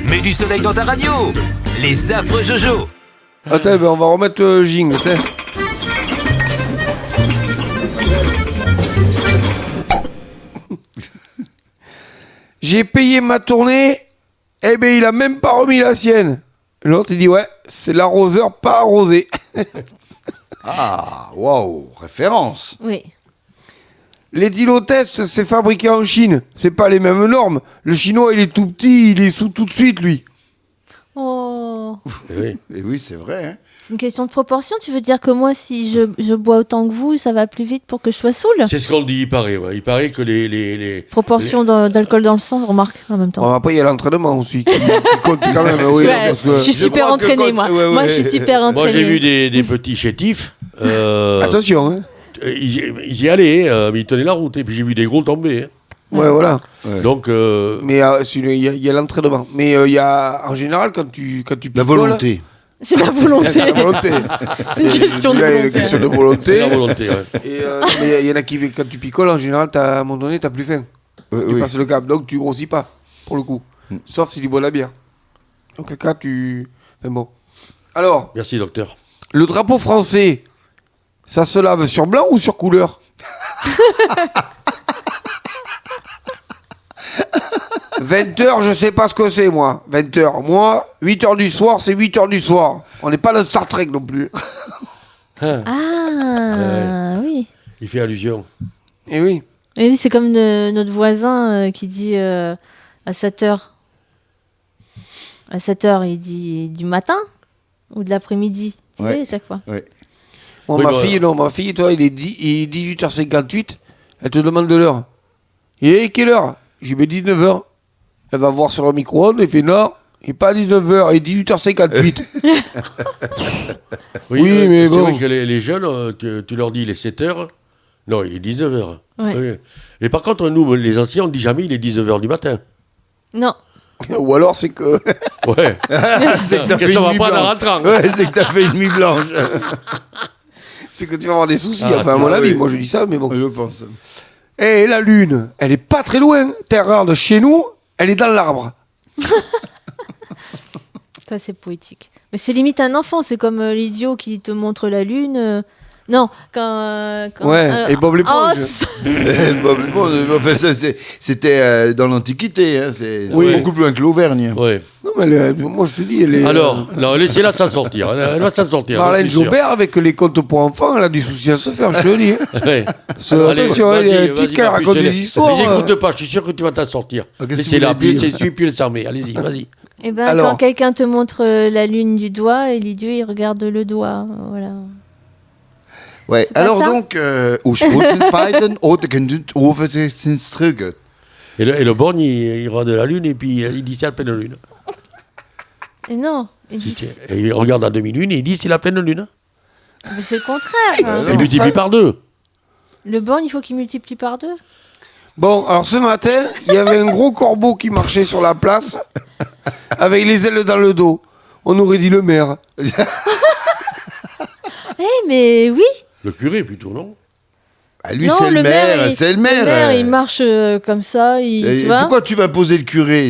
Mets du soleil dans ta radio. Les affreux Jojo. Attends, on va remettre le jingle. Attends. J'ai payé ma tournée, eh ben il a même pas remis la sienne. L'autre il dit ouais, c'est l'arroseur pas arrosé. Ah, waouh, référence. Oui. Les Dilotest, c'est fabriqué en Chine. C'est pas les mêmes normes. Le chinois, il est tout petit, il est sous tout de suite, lui. Oh. Et oui, c'est vrai. Hein. C'est une question de proportion. Tu veux dire que moi, si je bois autant que vous, ça va plus vite pour que je sois saoule? C'est ce qu'on dit, il paraît. Ouais. Il paraît que les... Proportion d'alcool dans le sang, remarque, en même temps. Bon, après, il y a l'entraînement aussi qui compte quand même. Oui, Ouais, parce que... je suis super crois que entraînée, quand- moi. ouais, Moi, ouais. je suis super entraînée. Moi, j'ai vu des petits chétifs. Attention, hein. Ils y allaient, mais ils tenaient la route. Et puis j'ai vu des gros tomber. Hein. Ouais, voilà. Ouais. Donc, Mais il y a l'entraînement. Mais il y a, en général, quand tu La picoles, volonté. C'est la volonté. C'est la volonté. C'est une question de Là, il y a une volonté. question de c'est volonté. la volonté. Ouais. Et, mais il y en a qui, quand tu picoles, en général, à un moment donné, t'as plus faim. Oui, Tu oui. passes le cap, donc tu grossis pas, pour le coup. Sauf si tu bois de la bière. En quel cas, tu... Mais bon. Alors, Merci, docteur. le drapeau français, ça se lave sur blanc ou sur couleur? 20h, je sais pas ce que c'est, moi. 20h. Moi, 8h du soir, c'est 8h du soir. On n'est pas dans Star Trek non plus. Ah, oui. Il fait allusion. Eh oui. Et oui, c'est comme notre voisin qui dit à 7h. À 7h, il dit du matin ou de l'après-midi. Tu Ouais. sais, chaque fois. Ouais. Moi, Oui, ma fille, toi, il est 18h58. Elle te demande de l'heure. Il est quelle heure? J'ai mis 19h. Elle va voir sur le micro-ondes, elle fait non, il n'est pas 19h, il est 18h58. Oui, mais c'est bon. vrai que les jeunes, tu leur dis il est 7h. Non, il est 19h. Ouais. Et par contre, nous, les anciens, on ne dit jamais il est 19h du matin. Non. Ou alors c'est que. Ouais. C'est que t'as fait Qu'est-ce qu'on une va nuit prendre en blanche. rentrant? Ouais, c'est que t'as fait une nuit blanche. C'est que tu vas avoir des soucis, Ah, enfin, à mon ah, avis, oui. moi je dis ça, mais bon. Je pense. Et la lune, elle est pas très loin. Terre de chez nous, elle est dans l'arbre. Ça, c'est poétique. Mais c'est limite un enfant. C'est comme l'idiot qui te montre la lune. Non, Ouais, et Bob l'éponge. Bon, enfin, ça, c'était dans l'Antiquité. Hein, c'est Oui. beaucoup plus loin que l'Auvergne. Ouais. Non, mais moi je te dis, elle est. Alors, non, laissez-la s'en sortir. Elle va s'en sortir. Marlène j'en suis sûr. Jobert, avec les contes pour enfants, elle a du souci à se faire, je te le dis. Ouais. Attention, Allez, il y a vas-y, un petit vas-y, qui raconte Patrick, des histoires. Les écoute pas, je suis sûr que tu vas t'en sortir. Ah, qu'est-ce que tu Laissez-la, voulais dire c'est celui puis le s'armer. Allez-y, vas-y. Eh ben, Alors. quand quelqu'un te montre la lune du doigt, et l'idiot, il regarde le doigt. Voilà. Ouais. C'est pas Alors ça donc, au Schrotenfeiten oder genügt Oversichtsstrüge. Et le borgne, il regarde la lune et puis il dit c'est la pleine lune. Et non. Il Si dit, c'est- Et il regarde la demi-lune et il dit c'est la pleine lune. mais c'est le contraire. Il multiplie par deux. Le borgne, il faut qu'il multiplie par 2. Bon, alors ce matin, il y avait un gros corbeau qui marchait sur la place, avec les ailes dans le dos. On aurait dit le maire. Mais oui. Le curé plutôt, non? Ah, lui, Non, c'est le maire. il- C'est le maire. il marche comme ça. Et Tu vois. pourquoi tu vas poser le curé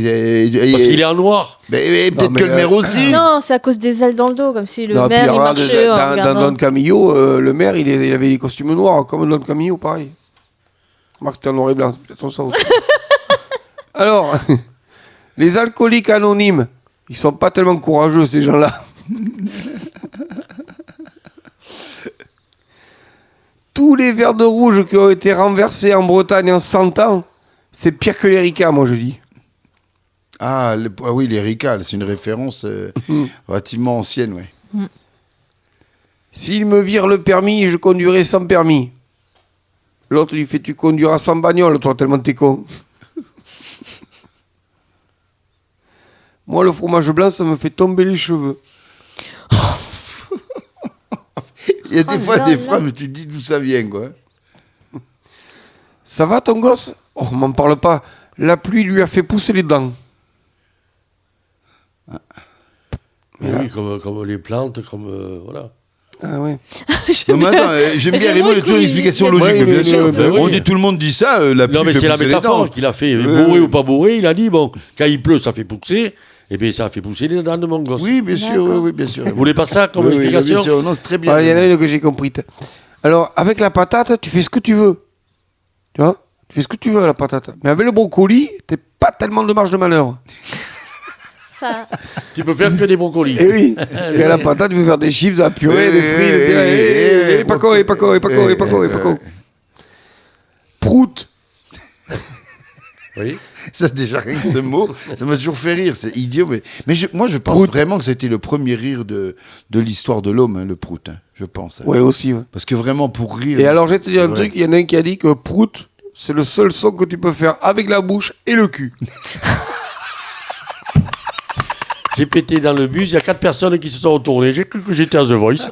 Parce qu'il est en noir. Mais peut-être mais que le maire aussi. Non, c'est à cause des ailes dans le dos, comme si le Non, puis maire il regarde, marchait en dans regardant. Don Camillo, le maire, il avait des costumes noirs, comme Don Camillo, pareil. Marc, c'était en noir et blanc, c'est peut-être ça aussi. Alors, les alcooliques anonymes, ils sont pas tellement courageux, ces gens-là. Tous les verres de rouge qui ont été renversés en Bretagne en 100 ans, c'est pire que les Ricains, moi je dis. Ah, oui, les Ricals, c'est une référence relativement ancienne, ouais. S'ils me virent le permis, je conduirai sans permis. L'autre lui fait, tu conduiras sans bagnole, toi, tellement t'es con. Moi, le fromage blanc, ça me fait tomber les cheveux. Il y a des Oh fois là des là. phrases, mais tu te dis d'où ça vient, quoi. Ça va, ton gosse? Oh, m'en parle pas. La pluie lui a fait pousser les dents. Mais oui, comme les plantes, comme voilà. Ah ouais. Non, mais attends, j'aime bien Raymond, il a toujours une explication logique, Ouais, mais bien mais- sûr. mais On oui. dit tout le monde dit ça, la pluie Non, mais fait c'est la pousser les métaphore dents. qu'il a fait. Ouais, Bourré ouais. ou pas bourré, il a dit, bon, quand il pleut, ça fait pousser. Eh bien, ça fait pousser les dents de mon gosse. Oui, bien sûr, D'accord. oui, bien sûr. Vous voulez pas ça comme Oui, oui, explication bien sûr. Non, c'est très bien. Voilà, il y en a une que j'ai compris. Alors, avec la patate, tu fais ce que tu veux. Tu vois? Tu fais ce que tu veux à la patate. Mais avec le brocoli, t'as pas tellement de marge de manœuvre. Ça, Tu peux faire que des brocolis. Eh oui. Et à la patate, tu peux faire des chips, de la purée, des frites. Pas con, pas con, pas con, pas con, pas con. Prout. Oui. Ça, déjà, rien que ce mot, ça m'a toujours fait rire. C'est idiot, mais moi, je pense vraiment que c'était le premier rire de l'histoire de l'homme, hein, le prout. Hein, je pense. Hein. Ouais, aussi, ouais. Parce que vraiment, pour rire. Et alors, je vais te dire un Ouais. truc, il y en a un qui a dit que prout, c'est le seul son que tu peux faire avec la bouche et le cul. J'ai pété dans le bus, il y a 4 personnes qui se sont retournées. J'ai cru que j'étais à The Voice.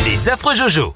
Les affreux Jojo.